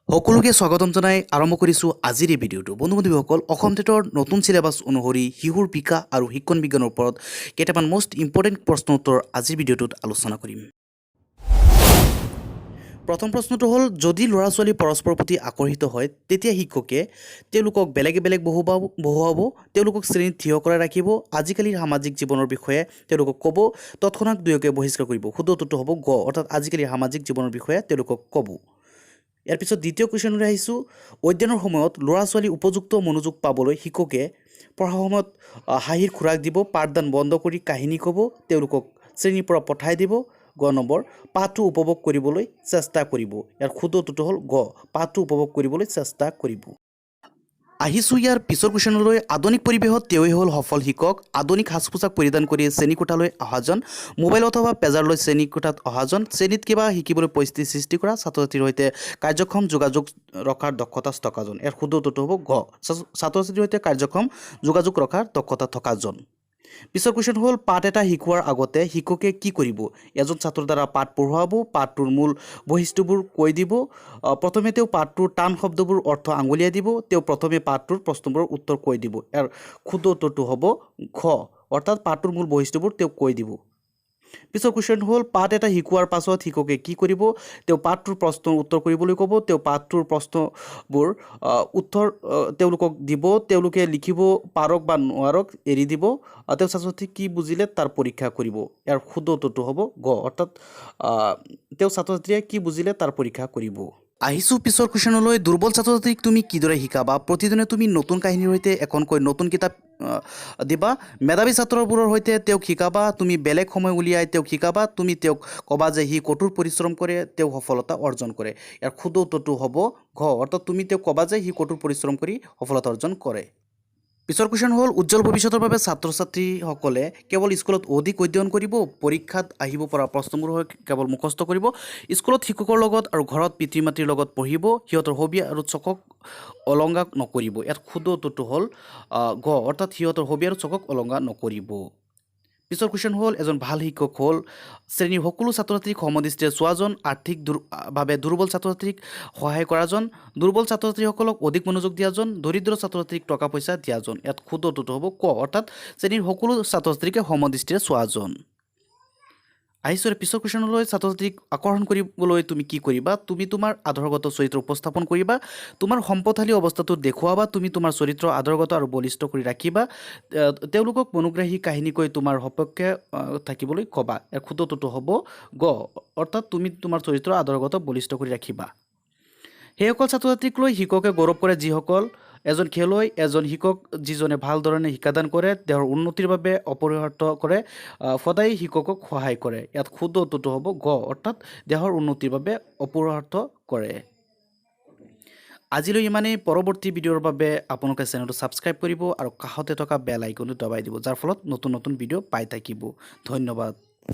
সকলোকে স্বাগতম জনাই আৰম্ভ কৰিছোঁ আজিৰ এই ভিডিঅ'টো। বন্ধু-বান্ধৱীসকল, অসম টেটৰ নতুন চিলেবাছ অনুসৰি শিশুৰ বিকাশ আৰু শিক্ষণ বিজ্ঞানৰ ওপৰত কেইটামান মষ্ট ইম্পৰ্টেণ্ট প্ৰশ্ন উত্তৰ আজিৰ ভিডিঅ'টোত আলোচনা কৰিম। প্ৰথম প্ৰশ্নটো হ'ল, যদি ল'ৰা ছোৱালী পৰস্পৰৰ প্ৰতি আকৰ্ষিত হয় তেতিয়া শিক্ষকে তেওঁলোকক বেলেগে বেলেগ বহুৱাব, তেওঁলোকক শ্ৰেণীত থিয় কৰাই ৰাখিব, আজিকালিৰ সামাজিক জীৱনৰ বিষয়ে তেওঁলোকক ক'ব, তৎক্ষণাত দুয়োকে বহিষ্কাৰ কৰিব। শুদ্ধ উত্তৰটো হ'ব গ, অৰ্থাৎ আজিকালিৰ সামাজিক জীৱনৰ বিষয়ে তেওঁলোকক ক'ব। ইয়াৰ পিছত দ্বিতীয় কুৱেশ্যনলৈ আহিছোঁ। অধ্যয়নৰ সময়ত ল'ৰা ছোৱালী উপযুক্ত মনোযোগ পাবলৈ শিক্ষকে পঢ়াৰ সময়ত হাঁহিৰ খোৰাক দিব, পাঠদান বন্ধ কৰি কাহিনী ক'ব, তেওঁলোকক শ্ৰেণীৰ পৰা পঠাই দিব। গ নম্বৰ, পাঠটো উপভোগ কৰিবলৈ চেষ্টা কৰিব। ইয়াৰ শুদ্ধ উত্তৰটো হ'ল গ, পাঠটো উপভোগ কৰিবলৈ চেষ্টা কৰিব। আহিছোঁ ইয়াৰ পিছৰ কুৱেশ্যনলৈ। আধুনিক পৰিৱেশত তেওঁৱেই হ'ল সফল শিক্ষক। আধুনিক সাজ পোছাক পৰিধান কৰি শ্ৰেণীকোঠালৈ অহাজন, মোবাইল অথবা পেজাৰ লৈ শ্ৰেণীকোঠাত অহাজন, শ্ৰেণীত কিবা শিকিবলৈ পৰিস্থিতি সৃষ্টি কৰা, ছাত্ৰ ছাত্ৰীৰ সৈতে কাৰ্যক্ষম যোগাযোগ ৰখাৰ দক্ষতা থকাজন। ইয়াৰ শুদ্ধ উত্তৰটো হ'ব ঘ, ছাত্ৰ ছাত্ৰীৰ সৈতে কাৰ্যক্ষম যোগাযোগ ৰখাৰ দক্ষতা থকাজন। পিছৰ কুৱেশ্যন হ'ল, পাঠ এটা শিকোৱাৰ আগতে শিক্ষকে কি কৰিব? এজন ছাত্ৰৰ দ্বাৰা পাঠ পঢ়ুৱাব, পাঠটোৰ মূল বৈশিষ্ট্যবোৰ কৈ দিব, প্ৰথমে তেওঁ পাঠটোৰ টান শব্দবোৰ অৰ্থ আঙুলিয়াই দিব, তেওঁ প্ৰথমে পাঠটোৰ প্ৰশ্নবোৰৰ উত্তৰ কৈ দিব। ইয়াৰ শুদ্ধ উত্তৰটো হ'ব ঘ, অৰ্থাৎ পাঠটোৰ মূল বৈশিষ্ট্যবোৰ তেওঁ কৈ দিব। পিছৰ কুৱেশ্যন হ'ল, পাঠ এটা শিকোৱাৰ পাছত শিক্ষকে কি কৰিব? তেওঁ পাঠটোৰ প্ৰশ্নৰ উত্তৰ কৰিবলৈ ক'ব, তেওঁ পাঠটোৰ প্ৰশ্নবোৰ উত্তৰ তেওঁলোকক দিব, তেওঁলোকে লিখিব পাৰক বা নোৱাৰক এৰি দিব, তেওঁ ছাত্ৰ ছাত্ৰীক কি বুজিলে তাৰ পৰীক্ষা কৰিব। ইয়াৰ শুদ্ধ উত্তৰটো হ'ব গ, অৰ্থাৎ তেওঁ ছাত্ৰ ছাত্ৰীয়ে কি বুজিলে তাৰ পৰীক্ষা কৰিব। আহিছোঁ পিছৰ কুৱেশ্যনলৈ। দুৰ্বল ছাত্ৰ ছাত্ৰীক তুমি কিদৰে শিকাবা? প্ৰতিদিনে তুমি নতুন কাহিনীৰ সৈতে এখনকৈ নতুন কিতাপ দিবা, মেধাৱী ছাত্ৰবোৰৰ সৈতে তেওঁক শিকাবা, তুমি বেলেগ সময় উলিয়াই তেওঁক শিকাবা, তুমি তেওঁক ক'বা যে সি কঠোৰ পৰিশ্ৰম কৰে, তেওঁ সফলতা অৰ্জন কৰে। ইয়াৰ শুদ্ধ উত্তৰটো হ'ব ঘ, অৰ্থাৎ তুমি তেওঁক ক'বা যে সি কঠোৰ পৰিশ্ৰম কৰি সফলতা অৰ্জন কৰে। পিছৰ কুৱেশ্যন হ'ল, উজ্জ্বল ভৱিষ্যতৰ বাবে ছাত্ৰ ছাত্ৰীসকলে কেৱল স্কুলত অধিক অধ্যয়ন কৰিব, পৰীক্ষাত আহিব পৰা প্ৰশ্নবোৰ কেৱল মুখস্থ কৰিব, স্কুলত শিক্ষকৰ লগত আৰু ঘৰত পিতৃ মাতৃৰ লগত পঢ়িব, সিহঁতৰ হবি আৰু চকক অলংঘা নকৰিব। ইয়াত শুদ্ধ উত্তৰটো হ'ল গ, অৰ্থাৎ সিহঁতৰ হবি আৰু চকক অলংঘা নকৰিব। পিছৰ কুৱেশ্যন হ'ল, এজন ভাল শিক্ষক হ'ল শ্ৰেণীৰ সকলো ছাত্ৰ ছাত্ৰীক সমদৃষ্টিৰে চোৱাজন, আৰ্থিকভাৱে দুৰ্বল ছাত্ৰ ছাত্ৰীক সহায় কৰাজন, দুৰ্বল ছাত্ৰ ছাত্ৰীসকলক অধিক মনোযোগ দিয়াজন, দৰিদ্ৰ ছাত্ৰ ছাত্ৰীক টকা পইচা দিয়াজন। ইয়াত শুদ্ধ উত্তৰটো হ'ব ক, অৰ্থাৎ শ্ৰেণীৰ সকলো ছাত্ৰ ছাত্ৰীকে সমদৃষ্টিৰে চোৱাজন। আহিছোঁ পিছৰ কুৱেশ্যনলৈ। ছাত্ৰ ছাত্ৰীক আকৰ্ষণ কৰিবলৈ তুমি কি কৰিবা? তুমি তোমাৰ আদৰ্শগত চৰিত্ৰ উপস্থাপন কৰিবা, তোমাৰ সম্পদশালী অৱস্থাটো দেখুৱাবা, তুমি তোমাৰ চৰিত্ৰ আদৰ্শগত আৰু বলিষ্ঠ কৰি ৰাখিবা, তেওঁলোকক মনোগ্ৰাহী কাহিনী কৈ তোমাৰ সপক্ষে থাকিবলৈ ক'বা। ইয়াৰ শুদ্ধ উত্তৰটো হ'ব গ, অৰ্থাৎ তুমি তোমাৰ চৰিত্ৰ আদৰ্শগত বলিষ্ঠ কৰি ৰাখিবা। সেইসকল ছাত্ৰ ছাত্ৰীক লৈ শিক্ষকে গৌৰৱ কৰে যিসকল, এজন খেলুৱৈ, এজন শিক্ষক যিজনে ভালধৰণে শিক্ষাদান কৰে, দেশৰ উন্নতিৰ বাবে অপৰিহাৰ্য কৰে, সদায় শিক্ষকক সহায় কৰে। ইয়াত শুদ্ধ উত্তৰটো হ'ব গ, অৰ্থাৎ দেশৰ উন্নতিৰ বাবে অপৰিহাৰ্য কৰে। আজিলৈ ইমানেই। পৰৱৰ্তী ভিডিঅ'ৰ বাবে আপোনালোকে চেনেলটো ছাবস্ক্ৰাইব কৰিব আৰু কাষতে থকা বেল আইকনটো দবাই দিব, যাৰ ফলত নতুন নতুন ভিডিঅ' পাই থাকিব। ধন্যবাদ।